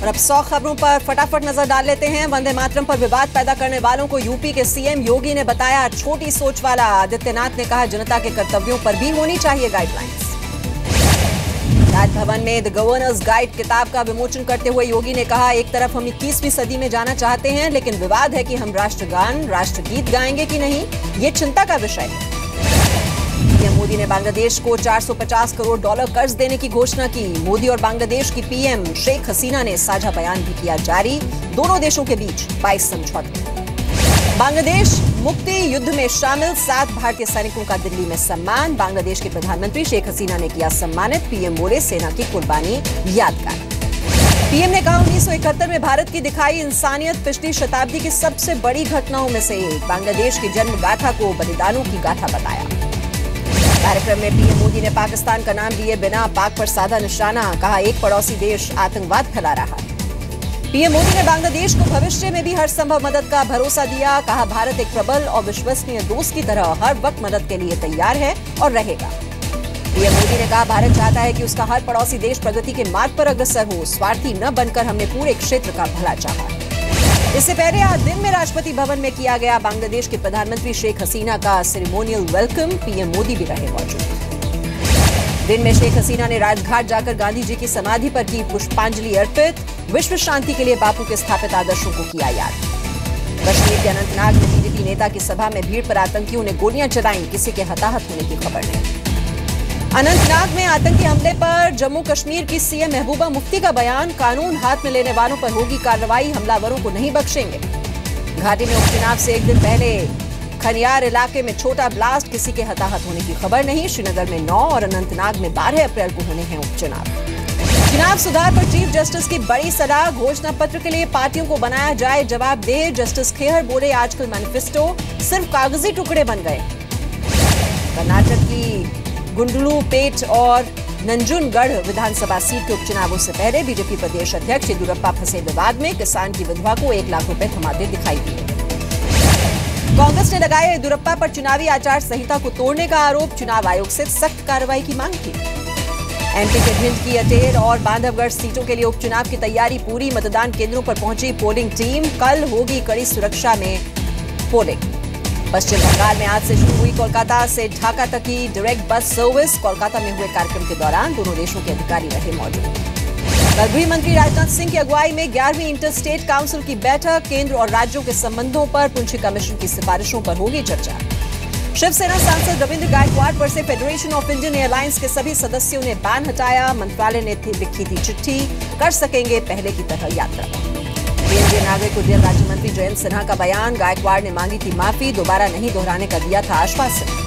और अब 100 खबरों पर फटाफट नजर डाल लेते हैं। वंदे मातरम पर विवाद पैदा करने वालों को यूपी के सीएम योगी ने बताया छोटी सोच वाला। आदित्यनाथ ने कहा जनता के कर्तव्यों पर भी होनी चाहिए गाइडलाइंस। राजभवन में द गवर्नर्स गाइड किताब का विमोचन करते हुए योगी ने कहा एक तरफ हम 21वीं सदी में जाना चाहते हैं, लेकिन विवाद है कि हम राष्ट्रगान राष्ट्रगीत गाएंगे कि नहीं, ये चिंता का विषय है। पीएम मोदी ने बांग्लादेश को $450 करोड़ कर्ज देने की घोषणा की। मोदी और बांग्लादेश की पीएम शेख हसीना ने साझा बयान भी किया जारी। दोनों देशों के बीच 22 समझौते। बांग्लादेश मुक्ति युद्ध में शामिल 7 भारतीय सैनिकों का दिल्ली में सम्मान। बांग्लादेश के प्रधानमंत्री शेख हसीना ने किया सम्मानित। पीएम बोले सेना की कुर्बानी यादगार। पीएम ने कहा 1971 में भारत की दिखाई इंसानियत पिछली शताब्दी की सबसे बड़ी घटनाओं में से एक। बांग्लादेश की जन्म गाथा को बलिदानों की गाथा बताया। कार्यक्रम में पीएम मोदी ने पाकिस्तान का नाम लिए बिना पाक पर साधा निशाना। कहा एक पड़ोसी देश आतंकवाद फैला रहा है। पीएम मोदी ने बांग्लादेश को भविष्य में भी हर संभव मदद का भरोसा दिया। कहा भारत एक प्रबल और विश्वसनीय दोस्त की तरह हर वक्त मदद के लिए तैयार है और रहेगा। पीएम मोदी ने कहा भारत चाहता है कि उसका हर पड़ोसी देश प्रगति के मार्ग पर अग्रसर हो। स्वार्थी न बनकर हमने पूरे क्षेत्र का भला चाहा। इससे पहले आज दिन में राष्ट्रपति भवन में किया गया बांग्लादेश के प्रधानमंत्री शेख हसीना का सेरेमोनियल वेलकम। पीएम मोदी भी रहे मौजूद। दिन में शेख हसीना ने राजघाट जाकर गांधी जी की समाधि पर की पुष्पांजलि अर्पित। विश्व शांति के लिए बापू के स्थापित आदर्शों को किया याद। कश्मीर के अनंतनाग में बीजेपी नेता की सभा में भीड़ पर आतंकियों ने गोलियां चलाई। किसी के हताहत होने की खबर नहीं। अनंतनाग में आतंकी हमले पर जम्मू कश्मीर की सीएम महबूबा मुफ्ती का बयान। कानून हाथ में लेने वालों पर होगी कार्रवाई, हमलावरों को नहीं बख्शेंगे। घाटी में उपचुनाव से एक दिन पहले खनियार इलाके में छोटा ब्लास्ट, किसी के हताहत होने की खबर नहीं। श्रीनगर में 9 और अनंतनाग में 12 अप्रैल को होने हैं उपचुनाव। चुनाव सुधार पर चीफ जस्टिस की बड़ी सलाह। घोषणा पत्र के लिए पार्टियों को बनाया जाए जवाबदेह। जस्टिस खेहर बोले आजकल मैनिफेस्टो सिर्फ कागजी टुकड़े बन गए। कर्नाटक की गुंडलुपेट और नंजुनगढ़ विधानसभा सीट के उपचुनावों से पहले बीजेपी प्रदेश अध्यक्ष येदियुरप्पा फंसे विवाद में। किसान की विधवा को 1 लाख रुपए थमाते दिखाई दिए। कांग्रेस ने लगाया येदियुरप्पा पर चुनावी आचार संहिता को तोड़ने का आरोप। चुनाव आयोग से सख्त कार्रवाई की मांग की। एमपी के भिंड की अटेर और बांधवगढ़ सीटों के लिए उपचुनाव की तैयारी पूरी। मतदान केंद्रों पर पहुंची पोलिंग टीम। कल होगी कड़ी सुरक्षा में पोलिंग। पश्चिम बंगाल में आज से शुरू हुई कोलकाता से ढाका तक की डायरेक्ट बस सर्विस। कोलकाता में हुए कार्यक्रम के दौरान दोनों देशों के अधिकारी रहे मौजूद। कल गृह मंत्री राजनाथ सिंह की अगुवाई में 11वीं इंटर स्टेट काउंसिल की बैठक। केंद्र और राज्यों के संबंधों पर पुंछी कमीशन की सिफारिशों पर होगी चर्चा। शिवसेना सांसद रविंद्र गायकवाड़ पर से फेडरेशन ऑफ इंडियन एयरलाइंस के सभी सदस्यों ने बैन हटाया। मंत्रालय ने लिखी थी चिट्ठी, कर सकेंगे पहले की तरह यात्रा। केंद्रीय नागरिक उड्डयन राज्य मंत्री जयंत सिन्हा का बयान। गायकवाड़ ने मांगी थी माफी, दोबारा नहीं दोहराने का दिया था आश्वासन।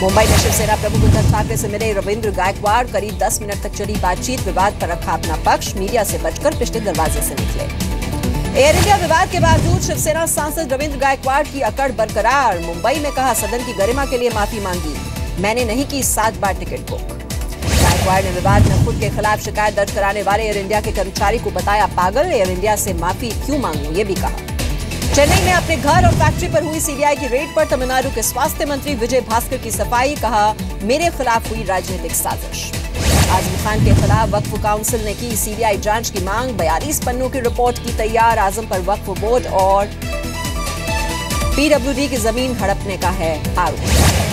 मुंबई में शिवसेना प्रमुख उद्धव ठाकरे से मिले रविंद्र गायकवाड़। करीब 10 मिनट तक चली बातचीत। विवाद पर रखा अपना पक्ष। मीडिया से बचकर पिछले दरवाजे से निकले। एयर इंडिया विवाद के बावजूद शिवसेना सांसद रविंद्र गायकवाड़ की अकड़ बरकरार। मुंबई में कहा सदन की गरिमा के लिए माफी मांगी, मैंने नहीं की 7 बार टिकट बुक। गायकवाड़ ने विवाद में खुद के खिलाफ शिकायत दर्ज कराने वाले एयर इंडिया के कर्मचारी को बताया पागल। एयर इंडिया से माफी क्यों मांगूं, ये भी कहा। चेन्नई में अपने घर और फैक्ट्री पर हुई सीबीआई की रेड पर तमिलनाडु के स्वास्थ्य मंत्री विजय भास्कर की सफाई। कहा मेरे खिलाफ हुई राजनीतिक साजिश। आजम खान के खिलाफ वक्फ काउंसिल ने की सीबीआई जांच की मांग। 42 पन्नों की रिपोर्ट की तैयार। आजम पर वक्फ बोर्ड और पीडब्ल्यूडी की जमीन हड़पने का है आरोप।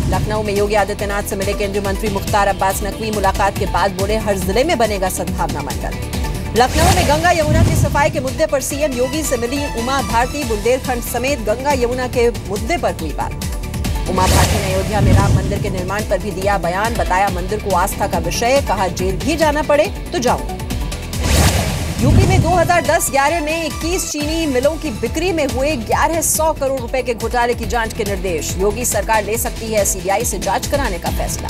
लखनऊ में योगी आदित्यनाथ से मिले केंद्रीय मंत्री मुख्तार अब्बास नकवी। मुलाकात के बाद बोले हर जिले में बनेगा सद्भावना मंडल। लखनऊ में गंगा यमुना की सफाई के मुद्दे पर सीएम योगी से मिली उमा भारती। बुंदेलखंड समेत गंगा यमुना के मुद्दे पर हुई बात। उमा भारती ने अयोध्या में राम मंदिर के निर्माण पर भी दिया बयान। बताया मंदिर को आस्था का विषय। कहा जेल भी जाना पड़े तो जाऊं। यूपी में 2010-11 में 21 चीनी मिलों की बिक्री में हुए 1100 करोड़ रुपए के घोटाले की जांच के निर्देश। योगी सरकार ले सकती है सीबीआई से जांच कराने का फैसला।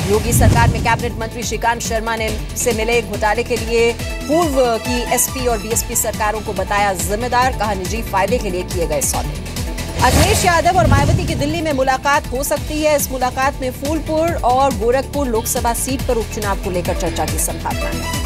योगी सरकार में कैबिनेट मंत्री श्रीकांत शर्मा ने से मिले घोटाले के लिए पूर्व की एसपी और बीएसपी सरकारों को बताया जिम्मेदार। कहा निजी फायदे के लिए किए गए सौदे। अखिलेश यादव और मायावती की दिल्ली में मुलाकात हो सकती है। इस मुलाकात में फूलपुर और गोरखपुर लोकसभा सीट पर उपचुनाव को लेकर चर्चा की संभावना है।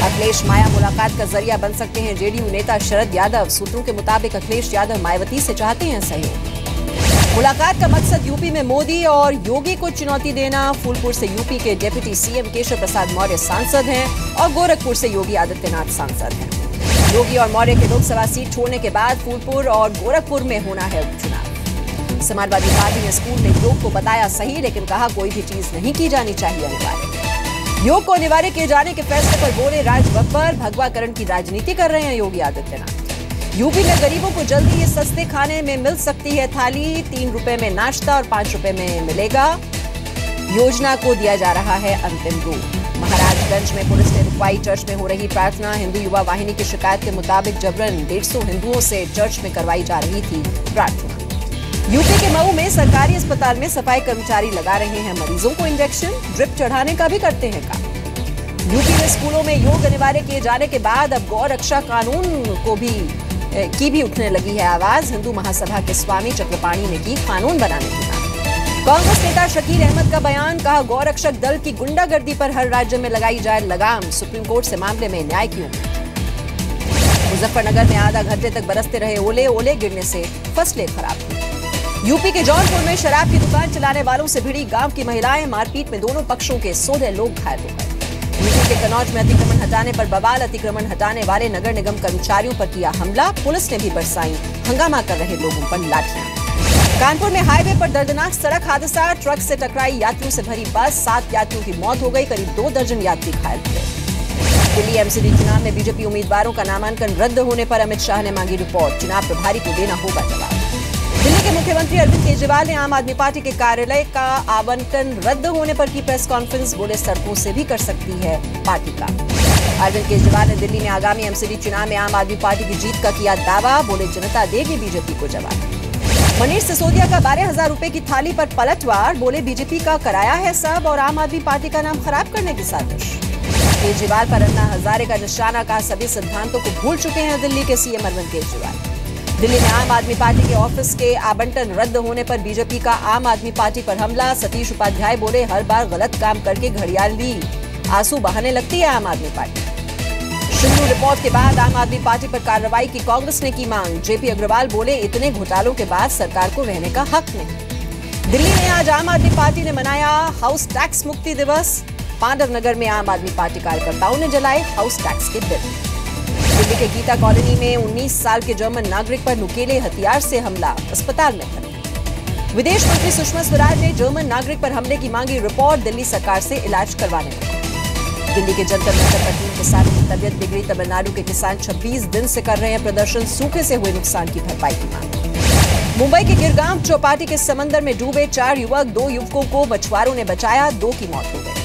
अखिलेश माया मुलाकात का जरिया बन सकते हैं जेडीयू नेता शरद यादव। सूत्रों के मुताबिक अखिलेश यादव मायावती से चाहते हैं सहयोग। मुलाकात का मकसद यूपी में मोदी और योगी को चुनौती देना। फूलपुर से यूपी के डिप्टी सीएम केशव प्रसाद मौर्य सांसद हैं और गोरखपुर से योगी आदित्यनाथ सांसद हैं। योगी और मौर्य के लोकसभा सीट छोड़ने के बाद फूलपुर और गोरखपुर में होना है उपचुनाव। समाजवादी पार्टी ने स्कूल में योग को बताया सही, लेकिन कहा कोई भी चीज नहीं की जानी चाहिए अनिवार्य। योग को अनिवार्य किए जाने के फैसले पर बोले राज बब्बर, भगवाकरण की राजनीति कर रहे हैं योगी आदित्यनाथ। यूपी में गरीबों को जल्दी ये सस्ते खाने में मिल सकती है थाली। 3 रुपए में नाश्ता और 5 रुपए में मिलेगा। योजना को दिया जा रहा है अंतिम रूप। महाराजगंज में पुलिस ने रुकवाई चर्च में हो रही प्रार्थना। हिंदू युवा वाहिनी की शिकायत के मुताबिक जबरन 150 हिंदुओं से चर्च में करवाई जा रही थी प्रार्थना। यूपी के मऊ में सरकारी अस्पताल में सफाई कर्मचारी लगा रहे हैं मरीजों को इंजेक्शन, ड्रिप चढ़ाने का भी करते हैं काम। यूपी में स्कूलों में योग अनिवार्य किए जाने के बाद अब गौ रक्षा कानून की भी उठने लगी है आवाज। हिंदू महासभा के स्वामी चक्रपाणी ने की कानून बनाने की मांग। कांग्रेस नेता शकील अहमद का बयान, कहा गौरक्षक दल की गुंडागर्दी पर हर राज्य में लगाई जाए लगाम। सुप्रीम कोर्ट से मामले में न्याय की उम्मीद। मुजफ्फरनगर में आधा घंटे तक बरसते रहे ओले गिरने से फसलें खराब हुई। यूपी के जौनपुर में शराब की दुकान चलाने वालों से भिड़ी गांव की महिलाएं। मारपीट में दोनों पक्षों के 16 लोग घायल हो गए। यूपी के कन्नौज में अतिक्रमण हटाने पर बवाल। अतिक्रमण हटाने वाले नगर निगम कर्मचारियों पर किया हमला। पुलिस ने भी बरसाई हंगामा कर रहे लोगों पर लाठियां। कानपुर में हाईवे पर दर्दनाक सड़क हादसा। ट्रक से टकराई यात्रियों से भरी बस। 7 यात्रियों की मौत हो गई, करीब 2 दर्जन यात्री घायल हुए। दिल्ली एमसीडी चुनाव में बीजेपी उम्मीदवारों का नामांकन रद्द होने पर अमित शाह ने मांगी रिपोर्ट। चुनाव प्रभारी को देना होगा जवाब। दिल्ली के मुख्यमंत्री अरविंद केजरीवाल ने आम आदमी पार्टी के कार्यालय का आवंटन रद्द होने पर की प्रेस कॉन्फ्रेंस। बोले सड़कों से भी कर सकती है पार्टी का। अरविंद केजरीवाल ने दिल्ली में आगामी एमसीडी चुनाव में आम आदमी पार्टी की जीत का किया दावा। बोले जनता देगी बीजेपी को जवाब। मनीष सिसोदिया का 12,000 रुपए की थाली पर पलटवार। बोले बीजेपी का कराया है सब और आम आदमी पार्टी का नाम खराब करने की साजिश। केजरीवाल पर अन्ना हजारे का निशाना, कहा सभी सिद्धांतों को भूल चुके हैं दिल्ली के सीएम अरविंद केजरीवाल। दिल्ली में आम आदमी पार्टी के ऑफिस के आवंटन रद्द होने पर बीजेपी का आम आदमी पार्टी पर हमला। सतीश उपाध्याय बोले हर बार गलत काम करके घड़ियाली आंसू बहाने लगती है आम आदमी पार्टी। शिंदू रिपोर्ट के बाद आम आदमी पार्टी पर कार्रवाई की कांग्रेस ने की मांग। जेपी अग्रवाल बोले इतने घोटालों के बाद सरकार को रहने का हक नहीं। दिल्ली में आज आम आदमी पार्टी ने मनाया हाउस टैक्स मुक्ति दिवस। पांडव नगर में आम आदमी पार्टी कार्यकर्ताओं ने जलाए हाउस टैक्स के बिल। दिल्ली के गीता कॉलोनी में 19 साल के जर्मन नागरिक पर नुकीले हथियार से हमला, अस्पताल में भर्ती। विदेश मंत्री सुषमा स्वराज ने जर्मन नागरिक पर हमले की मांगी रिपोर्ट। दिल्ली सरकार से इलाज करवाने को। दिल्ली के जंतर मंतर पर 3 किसानों की तबियत बिगड़ी। तमिलनाडु के किसान 26 दिन से कर रहे हैं प्रदर्शन। सूखे से हुए नुकसान की भरपाई की मांग। मुंबई के गिरगांव चौपाटी के समंदर में डूबे 4 युवक। 2 युवकों को मछुआरों ने बचाया, 2 की मौत हो गई।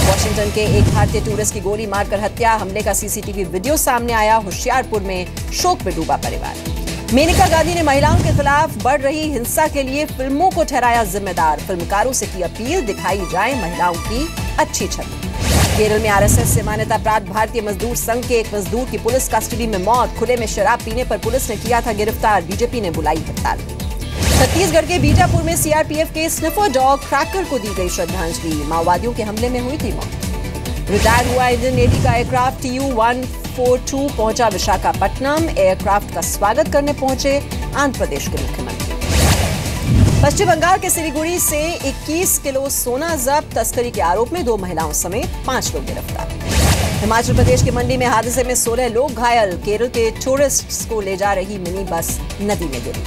वाशिंगटन के एक भारतीय टूरिस्ट की गोली मारकर हत्या। हमले का सीसीटीवी वीडियो सामने आया। होशियारपुर में शोक में डूबा परिवार। मेनका गांधी ने महिलाओं के खिलाफ बढ़ रही हिंसा के लिए फिल्मों को ठहराया जिम्मेदार। फिल्मकारों से की अपील, दिखाई जाए महिलाओं की अच्छी छवि। केरल में आरएसएस से मान्यता प्राप्त भारतीय मजदूर संघ के एक मजदूर की पुलिस कस्टडी में मौत। खुले में शराब पीने पर पुलिस ने किया था गिरफ्तार। बीजेपी ने बुलाई हड़ताल। छत्तीसगढ़ के बीजापुर में सीआरपीएफ के स्निफर डॉग क्रैकर को दी गई श्रद्धांजलि। माओवादियों के हमले में हुई थी मौत। रिटायर हुआ इंडियन नेवी का एयरक्राफ्ट TU-142 पहुंचा विशाखापट्टनम। एयरक्राफ्ट का स्वागत करने पहुंचे आंध्र प्रदेश के मुख्यमंत्री। पश्चिम बंगाल के सिलीगुड़ी से 21 किलो सोना जब्त। तस्करी के आरोप में 2 महिलाओं समेत 5 लोग गिरफ्तार। हिमाचल प्रदेश के मंडी में हादसे में 16 लोग घायल। केरल के टूरिस्ट्स को ले जा रही मिनी बस नदी में गिरी।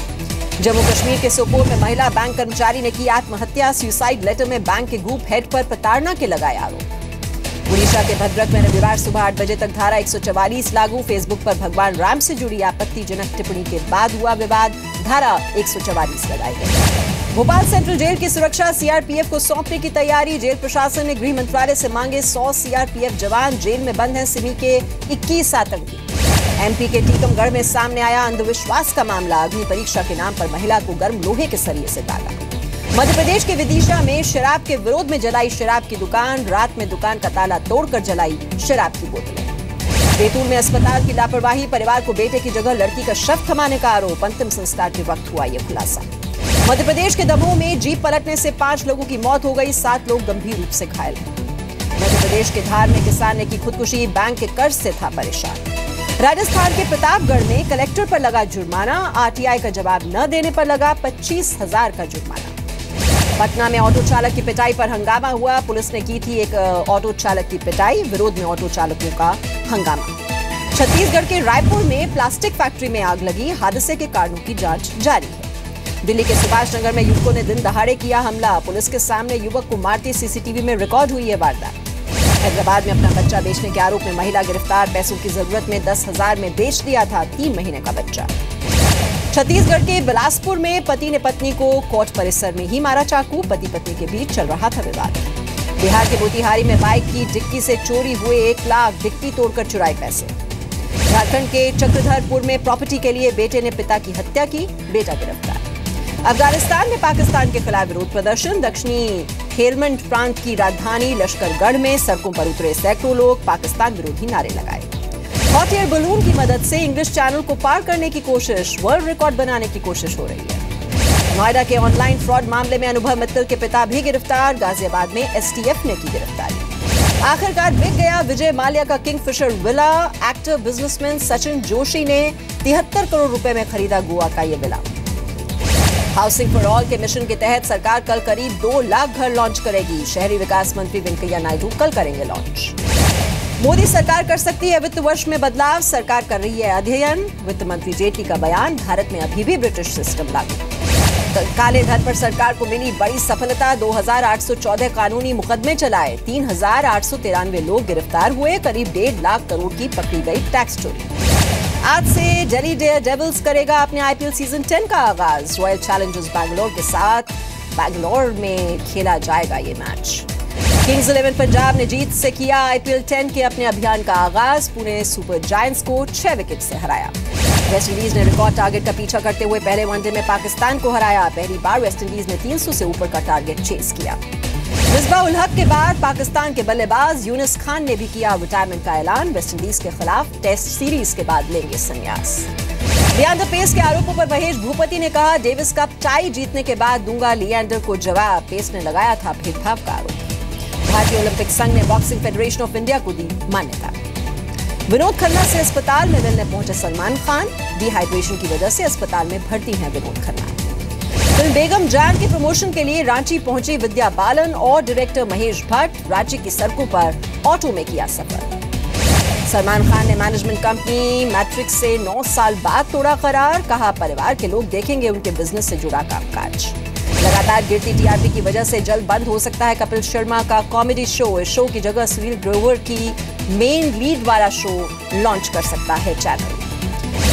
जम्मू कश्मीर के सोपोर में महिला बैंक कर्मचारी ने की आत्महत्या। सुसाइड लेटर में बैंक के ग्रुप हेड पर प्रताड़ना के लगाए आरोप। उड़ीसा के भद्रक में रविवार सुबह 8 बजे तक धारा 144 लागू। फेसबुक पर भगवान राम से जुड़ी आपत्तिजनक टिप्पणी के बाद हुआ विवाद। धारा 144 लगाई गई। भोपाल सेंट्रल जेल की सुरक्षा सीआरपीएफ को सौंपने की तैयारी। जेल प्रशासन ने गृह मंत्रालय से मांगे 100 सीआरपीएफ जवान। जेल में बंद हैं सिमी के 21 आतंकी। एमपी के टीकमगढ़ में सामने आया अंधविश्वास का मामला। अग्नि परीक्षा के नाम पर महिला को गर्म लोहे के सरिये से दागा। मध्य प्रदेश के विदिशा में शराब के विरोध में जलाई शराब की दुकान। रात में दुकान का ताला तोड़कर जलाई शराब की बोतलें। बैतूल में अस्पताल की लापरवाही। परिवार को बेटे की जगह लड़की का शव थमाने का आरोप। अंतिम संस्कार के वक्त हुआ यह खुलासा। मध्य प्रदेश के दमोह में जीप पलटने से 5 लोगों की मौत हो गई। 7 लोग गंभीर रूप से घायल हैं। मध्य प्रदेश के धार में किसान ने की खुदकुशी। बैंक के कर्ज से था परेशान। राजस्थान के प्रतापगढ़ में कलेक्टर पर लगा जुर्माना, आरटीआई का जवाब न देने पर लगा 25,000 का जुर्माना। पटना में ऑटो चालक की पिटाई पर हंगामा हुआ, पुलिस ने की थी एक ऑटो चालक की पिटाई, विरोध में ऑटो चालकों का हंगामा। छत्तीसगढ़ के रायपुर में प्लास्टिक फैक्ट्री में आग लगी, हादसे के कारणों की जांच जारी है। दिल्ली के सुभाष नगर में युवकों ने दिन दहाड़े किया हमला, पुलिस के सामने युवक को मारते सीसीटीवी में रिकॉर्ड हुई है वारदात। हैदराबाद में अपना बच्चा बेचने के आरोप में महिला गिरफ्तार, पैसों की जरूरत में 10,000 में बेच दिया था 3 महीने का बच्चा। छत्तीसगढ़ के बिलासपुर में पति ने पत्नी को कोर्ट परिसर में ही मारा चाकू, पति पत्नी के बीच चल रहा था विवाद। बिहार के मोतिहारी में बाइक की डिक्की से चोरी हुए 1 लाख, डिक्की तोड़कर चुराए पैसे। झारखंड के चक्रधरपुर में प्रॉपर्टी के लिए बेटे ने पिता की हत्या की, बेटा गिरफ्तार। अफगानिस्तान में पाकिस्तान के खिलाफ विरोध प्रदर्शन, दक्षिणी हेलमंड प्रांत की राजधानी लश्करगढ़ में सड़कों पर उतरे सैकड़ों लोग, पाकिस्तान विरोधी नारे लगाए। हॉट एयर बलून की मदद से इंग्लिश चैनल को पार करने की कोशिश, वर्ल्ड रिकॉर्ड बनाने की कोशिश हो रही है। नोएडा के ऑनलाइन फ्रॉड मामले में अनुभव मित्तल के पिता भी गिरफ्तार, गाजियाबाद में एसटीएफ ने की गिरफ्तारी। आखिरकार बिक गया विजय माल्या का Kingfisher villa, actor businessman Sachin Joshi ने 73 करोड़ रुपए में खरीदा गोवा का ये विला। हाउसिंग फॉर ऑल के मिशन के तहत सरकार कल करीब 2 लाख घर लॉन्च करेगी, शहरी विकास मंत्री वेंकैया नायडू कल करेंगे लॉन्च। मोदी सरकार कर सकती है वित्त वर्ष में बदलाव, सरकार कर रही है अध्ययन, वित्त मंत्री जेटली का बयान, भारत में अभी भी ब्रिटिश सिस्टम लागू। काले धन पर सरकार को मिली बड़ी सफलता, 2814 कानूनी मुकदमे चलाए, 3893 लोग गिरफ्तार हुए, करीब 1.5 लाख करोड़ की पकड़ी गई टैक्स चोरी। आज से दिल्ली डेयरडेविल्स करेगा अपने आईपीएल सीजन 10 का आगाज, रॉयल चैलेंजर्स बैंगलोर के साथ बैंगलोर में खेला जाएगा ये मैच। किंग्स 11 पंजाब ने जीत से किया आईपीएल 10 के अपने अभियान का आगाज, पुणे सुपर जायंट्स को 6 विकेट से हराया। वेस्टइंडीज ने रिकॉर्ड टारगेट का पीछा करते हुए पहले वनडे में पाकिस्तान को हराया, पहली बार वेस्टइंडीज ने 300 से ऊपर का टारगेट चेस किया। मिसबाह-उल हक के बाद पाकिस्तान के बल्लेबाज यूनिस खान ने भी किया रिटायरमेंट का ऐलान, वेस्टइंडीज के खिलाफ टेस्ट सीरीज के बाद लेंगे संन्यास। लिएंडर पेस के आरोपों पर महेश भूपति ने कहा, डेविस कप टाई जीतने के बाद दूंगा लिएंडर को जवाब, पेस ने लगाया था भेदभाव का आरोप। भारतीय ओलंपिक संघ ने बॉक्सिंग फेडरेशन ऑफ इंडिया को दी मान्यता। विनोद खन्ना से अस्पताल में मिलने पहुंचे सलमान खान, डिहाइड्रेशन की वजह से अस्पताल में भर्ती हैं विनोद खन्ना। फिल्म बेगम जान के प्रमोशन के लिए रांची पहुंची विद्या बालन और डायरेक्टर महेश भट्ट, राज्य की सड़कों पर ऑटो में किया सफर। सलमान खान ने मैनेजमेंट कंपनी मैट्रिक्स से 9 साल बाद तोड़ा करार, कहा परिवार के लोग देखेंगे उनके बिजनेस से जुड़ा कामकाज। लगातार गिरती टीआरपी की वजह से जल्द बंद हो सकता है कपिल शर्मा का कॉमेडी शो, इस शो की जगह सुनील ग्रोवर की मेन लीड वाला शो लॉन्च कर सकता है चैनल।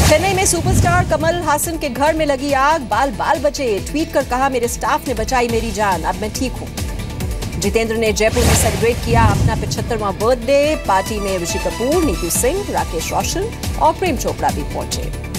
चेन्नई में सुपरस्टार कमल हासन के घर में लगी आग, बाल बाल बचे, ट्वीट कर कहा मेरे स्टाफ ने बचाई मेरी जान, अब मैं ठीक हूं। जितेंद्र ने जयपुर में सेलिब्रेट किया अपना 75वां बर्थडे, पार्टी में ऋषि कपूर, नीतू सिंह, राकेश रोशन और प्रेम चोपड़ा भी पहुंचे।